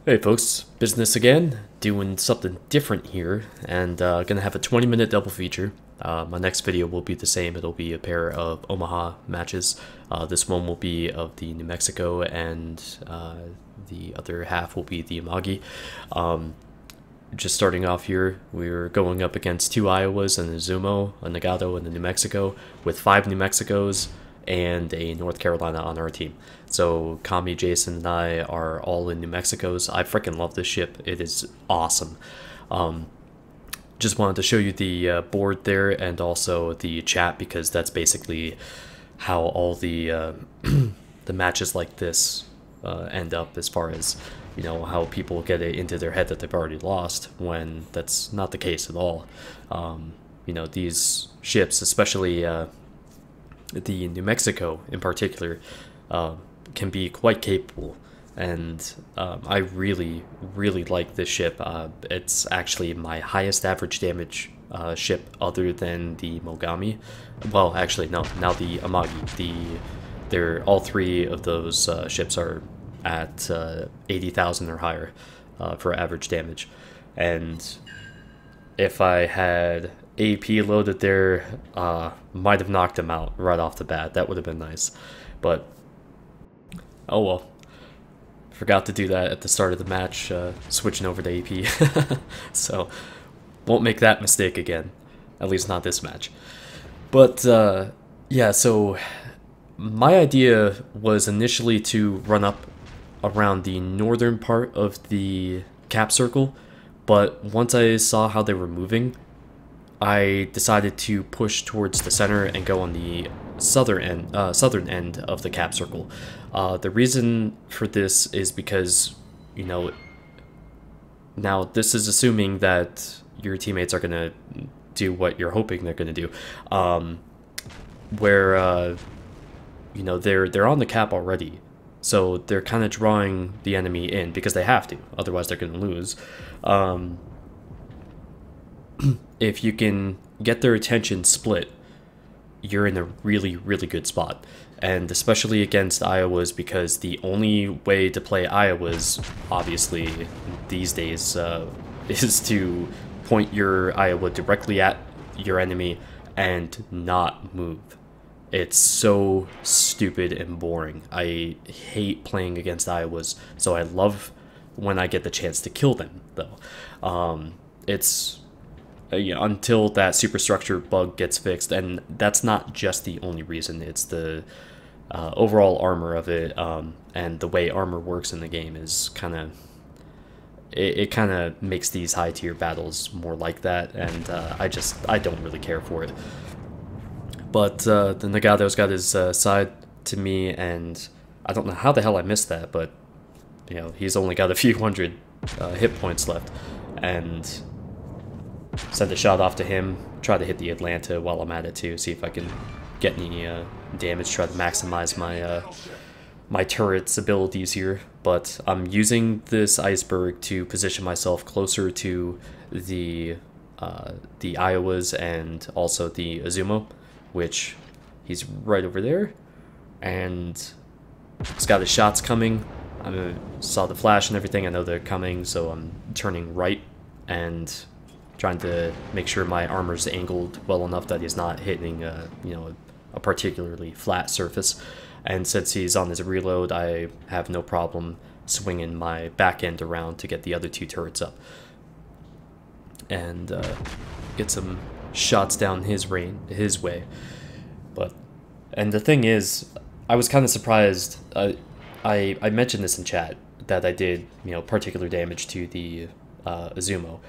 Hey folks, business again, doing something different here, and gonna have a 20-minute double feature. My next video will be the same, it'll be a pair of Omaha matches. This one will be of the New Mexico, and the other half will be the Amagi. Just starting off here, we're going up against two Iowas and a Zumo, a Nagato, and a New Mexico, with 5 New Mexicos and a North Carolina on our team. So Kami, Jason, and I are all in New Mexico's. I freaking love this ship. It is awesome. Just wanted to show you the board there and also the chat, because that's basically how all the the matches like this end up, as far as, you know, how people get it into their head that they've already lost, when that's not the case at all. You know, these ships, especially the New Mexico in particular, can be quite capable, and I really like this ship. It's actually my highest average damage ship, other than the Mogami. Well, actually no, now the Amagi. They're all 3 of those ships are at 80,000 or higher for average damage, and if I had AP loaded there, might have knocked him out right off the bat. That would have been nice, but oh well. Forgot to do that at the start of the match, switching over to AP. So won't make that mistake again, at least not this match. But yeah, so my idea was initially to run up around the northern part of the cap circle, but once I saw how they were moving, I decided to push towards the center and go on the southern end of the cap circle. The reason for this is because, you know, now this is assuming that your teammates are gonna do what you're hoping they're gonna do, where you know, they're on the cap already, so they're kind of drawing the enemy in because they have to, otherwise they're gonna lose. If you can get their attention split, you're in a really good spot, and especially against Iowas, because the only way to play Iowas, obviously, these days, is to point your Iowa directly at your enemy and not move. It's so stupid and boring. I hate playing against Iowas, so I love when I get the chance to kill them, though. It's until that superstructure bug gets fixed, and that's not just the only reason. It's the overall armor of it, and the way armor works in the game is kind of, it kind of makes these high tier battles more like that, and I don't really care for it. But the Nagato's got his side to me, and I don't know how the hell I missed that, but you know, he's only got a few hundred hit points left, and send a shot off to him, try to hit the Atlanta while I'm at it too, see if I can get any damage, try to maximize my my turret's abilities here. But I'm using this iceberg to position myself closer to the Iowas and also the Azumo, which he's right over there, and he's got his shots coming. I saw the flash and everything, I know they're coming, so I'm turning right and trying to make sure my armor's angled well enough that he's not hitting you know, a particularly flat surface. And since he's on his reload, I have no problem swinging my back end around to get the other 2 turrets up and get some shots down his way. And the thing is, I was kind of surprised. I mentioned this in chat that I did, you know, particular damage to the Azumo.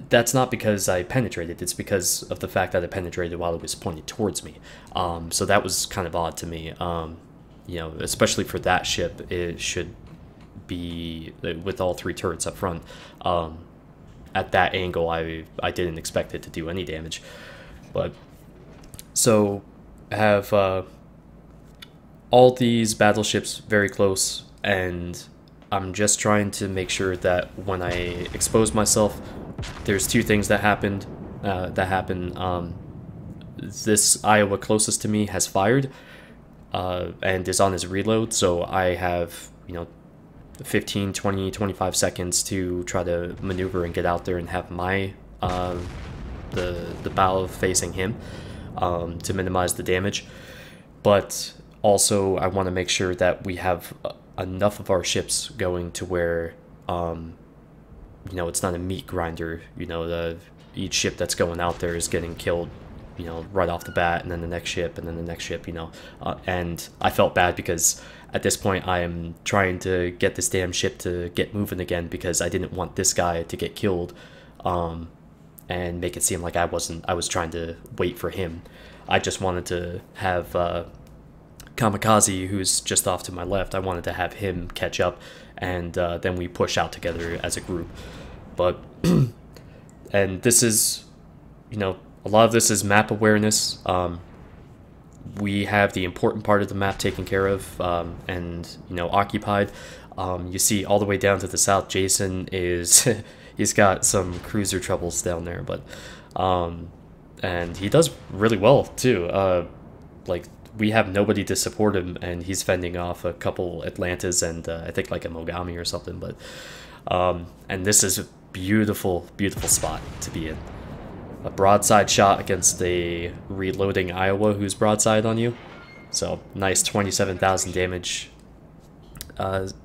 That's not because I penetrated, it's because of the fact that I penetrated while it was pointed towards me. So that was kind of odd to me. You know, especially for that ship, it should be, with all 3 turrets up front, at that angle, I didn't expect it to do any damage. But, so, I have all these battleships very close, and I'm just trying to make sure that when I expose myself, there's 2 things that happened. This Iowa closest to me has fired, and is on his reload, so I have, you know, 15, 20, 25 seconds to try to maneuver and get out there and have my the bow facing him to minimize the damage. But also I want to make sure that we have enough of our ships going to where you know, it's not a meat grinder. You know, each ship that's going out there is getting killed, you know, right off the bat, and then the next ship, and then the next ship, you know. And I felt bad because at this point I am trying to get this damn ship to get moving again because I didn't want this guy to get killed and make it seem like I was trying to wait for him. I just wanted to have Kamikaze, who's just off to my left, I wanted to have him catch up, and then we push out together as a group. But and this is, you know, a lot of this is map awareness. We have the important part of the map taken care of and, you know, occupied. You see all the way down to the south, Jason is he's got some cruiser troubles down there, but and he does really well too. Like, we have nobody to support him, and he's fending off a couple Atlantas and I think like a Mogami or something. But and this is a beautiful, beautiful spot to be in. A broadside shot against a reloading Iowa who's broadside on you. So nice 27,000 damage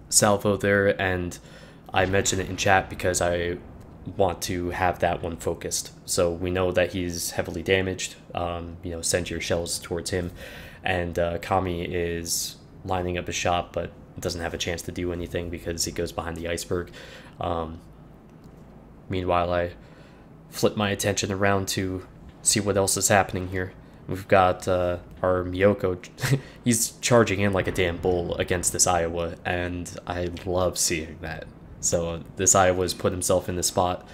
salvo there, and I mentioned it in chat because I want to have that one focused. So we know that he's heavily damaged. You know, send your shells towards him. And Kami is lining up a shot, but doesn't have a chance to do anything because he goes behind the iceberg. Meanwhile, I flip my attention around to see what else is happening here. We've got our Miyoko. He's charging in like a damn bull against this Iowa, and I love seeing that. So this Iowa's put himself in the spot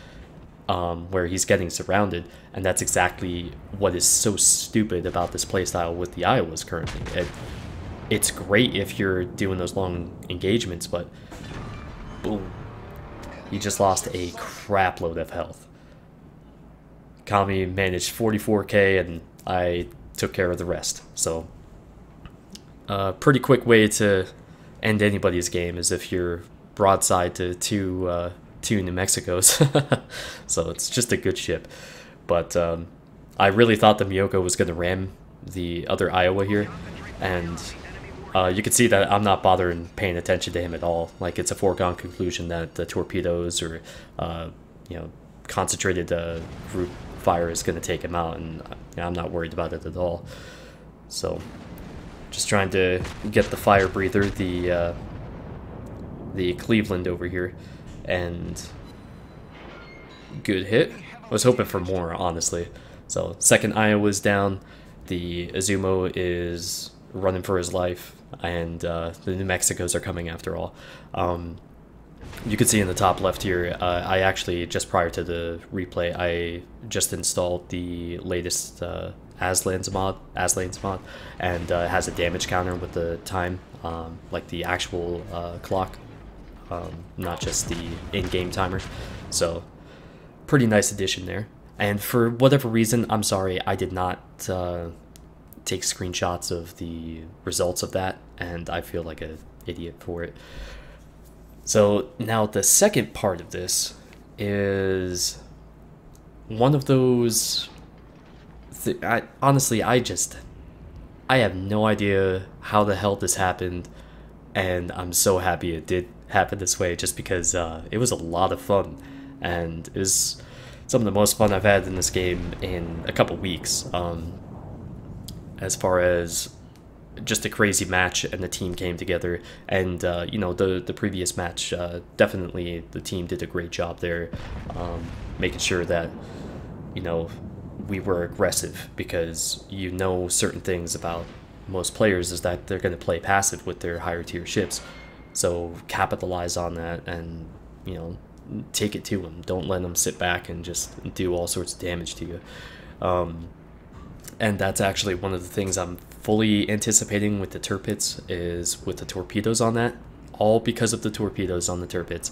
where he's getting surrounded, and that's exactly what is so stupid about this playstyle with the Iowas currently. It's great if you're doing those long engagements, but boom, he just lost a crap load of health. Kami managed 44k, and I took care of the rest. So pretty quick way to end anybody's game is if you're broadside to two New Mexicos. So it's just a good ship. But I really thought the Miyoko was going to ram the other Iowa here, and you can see that I'm not bothering paying attention to him at all. Like, it's a foregone conclusion that the torpedoes or you know, concentrated group fire is going to take him out, and I'm not worried about it at all. So just trying to get the fire breather, the Cleveland over here, and good hit. I was hoping for more, honestly. So second Iowa's down, the Izumo is running for his life, and the New Mexicos are coming after all. You can see in the top left here, I actually, just prior to the replay, I just installed the latest Aslane's mod, and it has a damage counter with the time, like the actual clock, not just the in-game timer. So pretty nice addition there. And for whatever reason, I'm sorry, I did not take screenshots of the results of that, and I feel like an idiot for it. So now the second part of this is one of those honestly, I have no idea how the hell this happened, and I'm so happy it did happen this way, just because it was a lot of fun, and it was some of the most fun I've had in this game in a couple weeks. As far as just a crazy match, and the team came together, and you know, the previous match, definitely the team did a great job there, making sure that, you know, we were aggressive, because you know certain things about most players is that they're going to play passive with their higher tier ships. So capitalize on that, and, you know, take it to them. Don't let them sit back and just do all sorts of damage to you. And that's actually one of the things I'm fully anticipating with the Tirpitz, is with the torpedoes on that. All because of the torpedoes on the Tirpitz.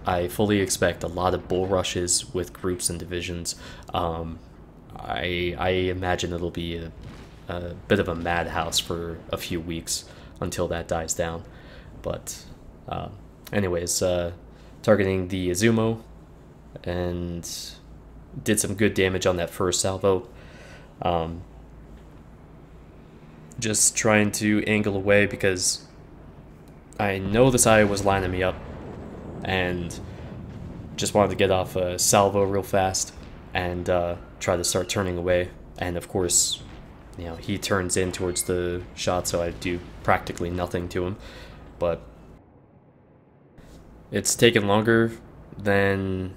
I fully expect a lot of bull rushes with groups and divisions. I imagine it'll be a bit of a madhouse for a few weeks until that dies down. But anyways, targeting the Izumo, and did some good damage on that first salvo. Just trying to angle away because I know this eye was lining me up, and just wanted to get off a salvo real fast and try to start turning away. And of course, you know, he turns in towards the shot, so I do practically nothing to him. But it's taken longer than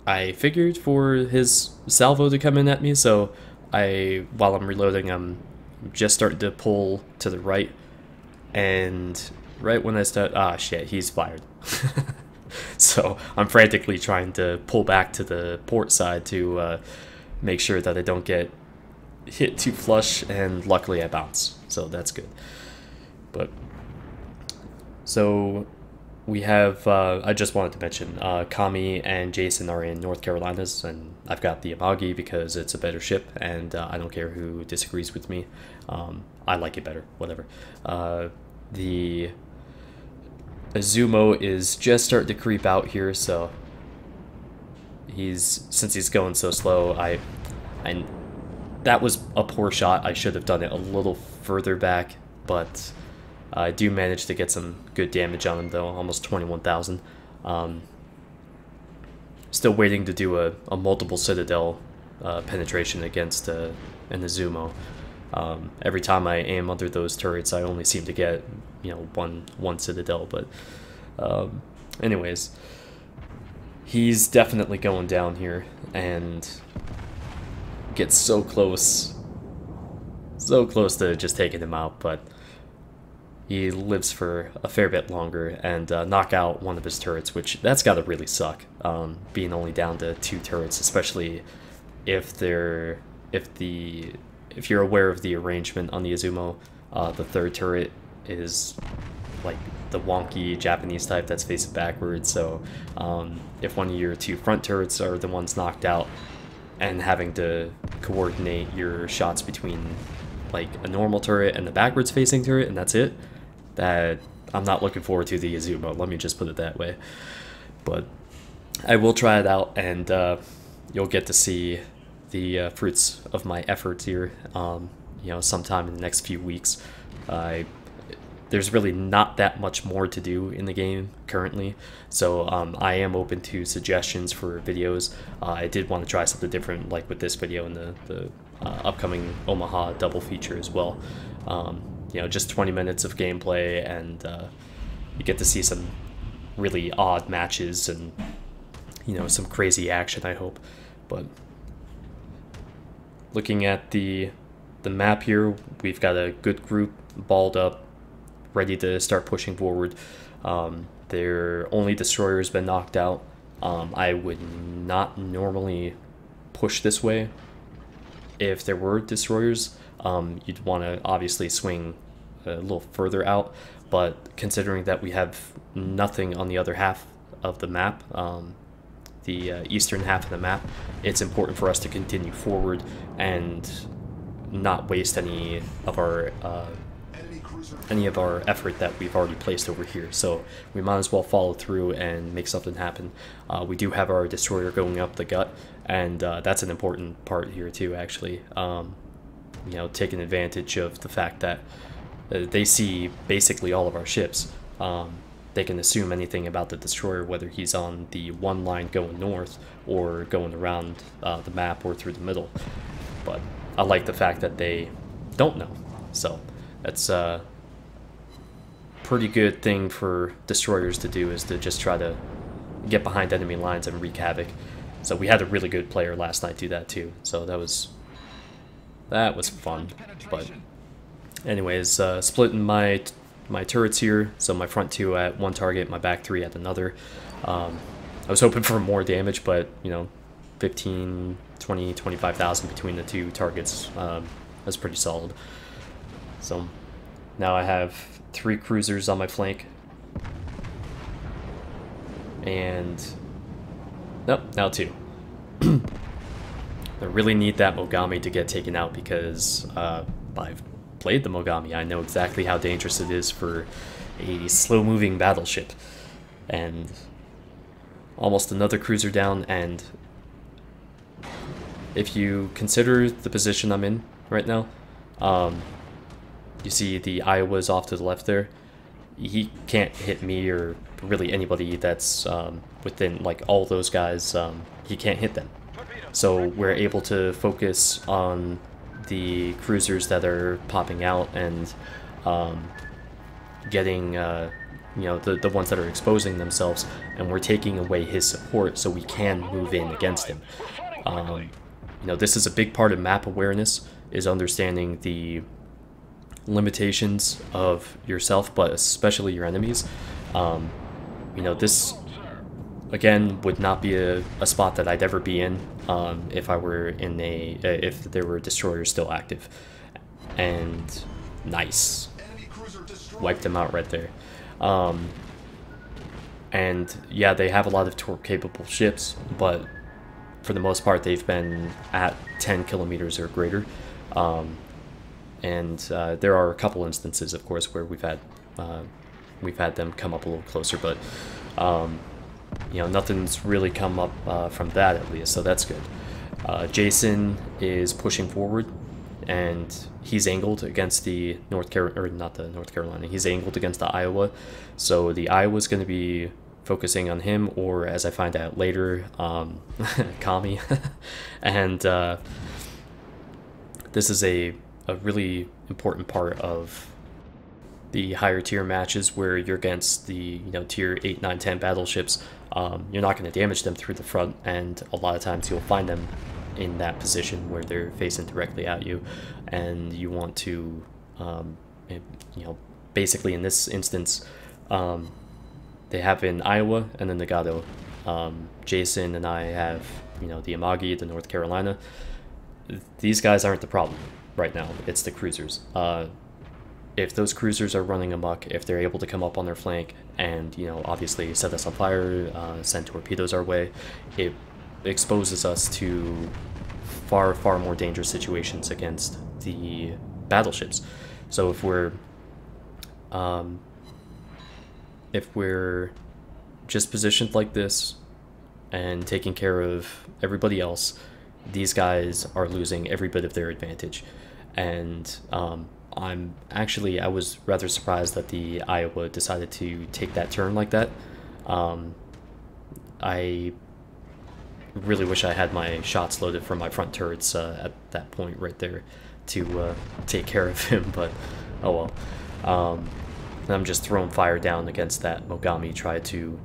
I figured for his salvo to come in at me, so while I'm reloading, I'm just starting to pull to the right, and right when I start, shit, he's fired. So I'm frantically trying to pull back to the port side to make sure that I don't get hit too flush, and luckily I bounce, so that's good. But so we have, I just wanted to mention, Kami and Jason are in North Carolinas, and I've got the Amagi because it's a better ship, and I don't care who disagrees with me. I like it better, whatever. The Izumo is just starting to creep out here, so since he's going so slow, that was a poor shot. I should have done it a little further back, but I do manage to get some good damage on him though, almost 21,000. Still waiting to do a multiple citadel penetration against an Izumo. Every time I aim under those turrets, I only seem to get, you know, one citadel. But anyways, he's definitely going down here and gets so close to just taking him out, but he lives for a fair bit longer and knock out one of his turrets, which that's got to really suck, being only down to 2 turrets, especially if you're aware of the arrangement on the Izumo. The 3rd turret is like the wonky Japanese type that's facing backwards, so if one of your 2 front turrets are the ones knocked out, and having to coordinate your shots between like a normal turret and the backwards facing turret, and that's it, that I'm not looking forward to the Izumo, let me just put it that way. But I will try it out, and you'll get to see the fruits of my efforts here, you know, sometime in the next few weeks. There's really not that much more to do in the game currently, so I am open to suggestions for videos. I did want to try something different, like with this video and the upcoming Omaha double feature as well. You know, just 20 minutes of gameplay, and you get to see some really odd matches and, you know, some crazy action, I hope. But looking at the map here, we've got a good group balled up, ready to start pushing forward. Their only destroyer has been knocked out. I would not normally push this way if there were destroyers. You'd want to obviously swing a little further out, but considering that we have nothing on the other half of the map, the eastern half of the map, it's important for us to continue forward and not waste any of our effort that we've already placed over here. So we might as well follow through and make something happen. We do have our destroyer going up the gut, and that's an important part here too, actually. You know, taking advantage of the fact that they see basically all of our ships. They can assume anything about the destroyer, whether he's on the one line going north or going around the map or through the middle. But I like the fact that they don't know. So that's a pretty good thing for destroyers to do, is to just try to get behind enemy lines and wreak havoc. So we had a really good player last night do that too. So that was fun. But anyways, splitting my turrets here, so my front 2 at one target, my back 3 at another. I was hoping for more damage, but you know, 15, 20, 25,000 between the 2 targets, that's pretty solid. So now I have 3 cruisers on my flank, and nope, now 2. I really need that Mogami to get taken out, because I've played the Mogami. I know exactly how dangerous it is for a slow-moving battleship. and almost another cruiser down. And if you consider the position I'm in right now, you see the Iowa's off to the left there. He can't hit me or really anybody that's within, like, all those guys. He can't hit them. So we're able to focus on the cruisers that are popping out and getting, you know, the ones that are exposing themselves, and we're taking away his support so we can move in against him. You know, this is a big part of map awareness, is understanding the limitations of yourself, but especially your enemies. You know, this again would not be a spot that I'd ever be in if I were in if there were destroyers still active. And nice, wiped them out right there. And yeah, they have a lot of torque capable ships, but for the most part they've been at 10 kilometers or greater. And there are a couple instances, of course, where we've had them come up a little closer, but you know, nothing's really come up from that, at least, so that's good. Jason is pushing forward, and he's angled against the he's angled against the Iowa, so the Iowa's going to be focusing on him, or as I find out later, Kami. And this is a really important part of the higher tier matches, where you're against the, you know, tier 8, 9, 10 battleships. You're not going to damage them through the front, and a lot of times you'll find them in that position where they're facing directly at you, and you want to, you know, basically in this instance, they have in Iowa and then Nagato. Jason and I have, you know, the Amagi, the North Carolina. These guys aren't the problem right now, it's the cruisers. If those cruisers are running amok, if they're able to come up on their flank and, you know, obviously set us on fire, send torpedoes our way, it exposes us to far more dangerous situations against the battleships. So if we're just positioned like this and taking care of everybody else, these guys are losing every bit of their advantage. And I was rather surprised that the Iowa decided to take that turn like that. I really wish I had my shots loaded from my front turrets at that point right there to take care of him, but oh well. I'm just throwing fire down against that Mogami, try to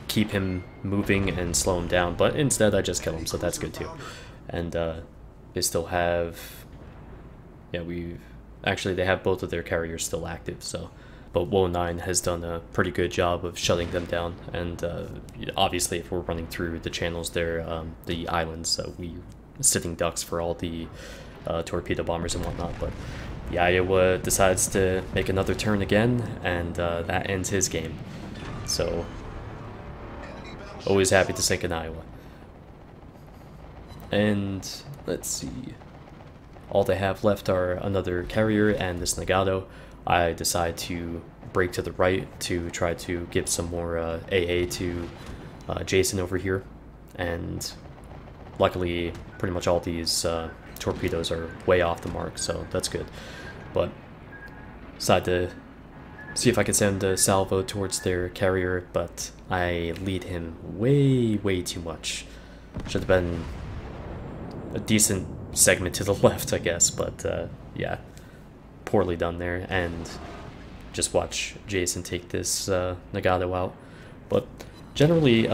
keep him moving and slow him down, but instead I just kill him, so that's good too. And they still have, yeah, they have both of their carriers still active, so, but Woe 9 has done a pretty good job of shutting them down. And obviously if we're running through the channels there, the islands, we sitting ducks for all the torpedo bombers and whatnot. But the Iowa decides to make another turn again, and that ends his game. So always happy to sink an Iowa. And let's see, all they have left are another carrier and this Nagato. I decide to break to the right to try to give some more AA to Jason over here, and luckily pretty much all these torpedoes are way off the mark, so that's good. But decide to see if I can send a salvo towards their carrier, but I lead him way too much. Should have been a decent segment to the left, I guess, but yeah, poorly done there. And just watch Jason take this Nagato out. But generally,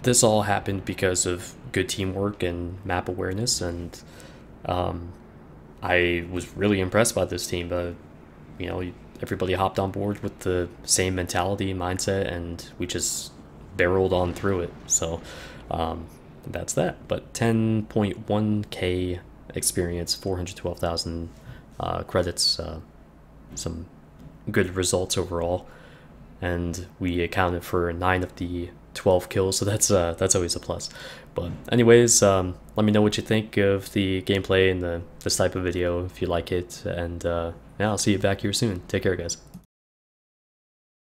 this all happened because of good teamwork and map awareness, and I was really impressed by this team. You know, everybody hopped on board with the same mentality, mindset, and we just barreled on through it. So that's that. But 10.1k experience, 412,000 credits, some good results overall, and we accounted for 9 of the 12 kills, so that's always a plus. But anyways, let me know what you think of the gameplay and this type of video if you like it, and yeah, I'll see you back here soon. Take care, guys.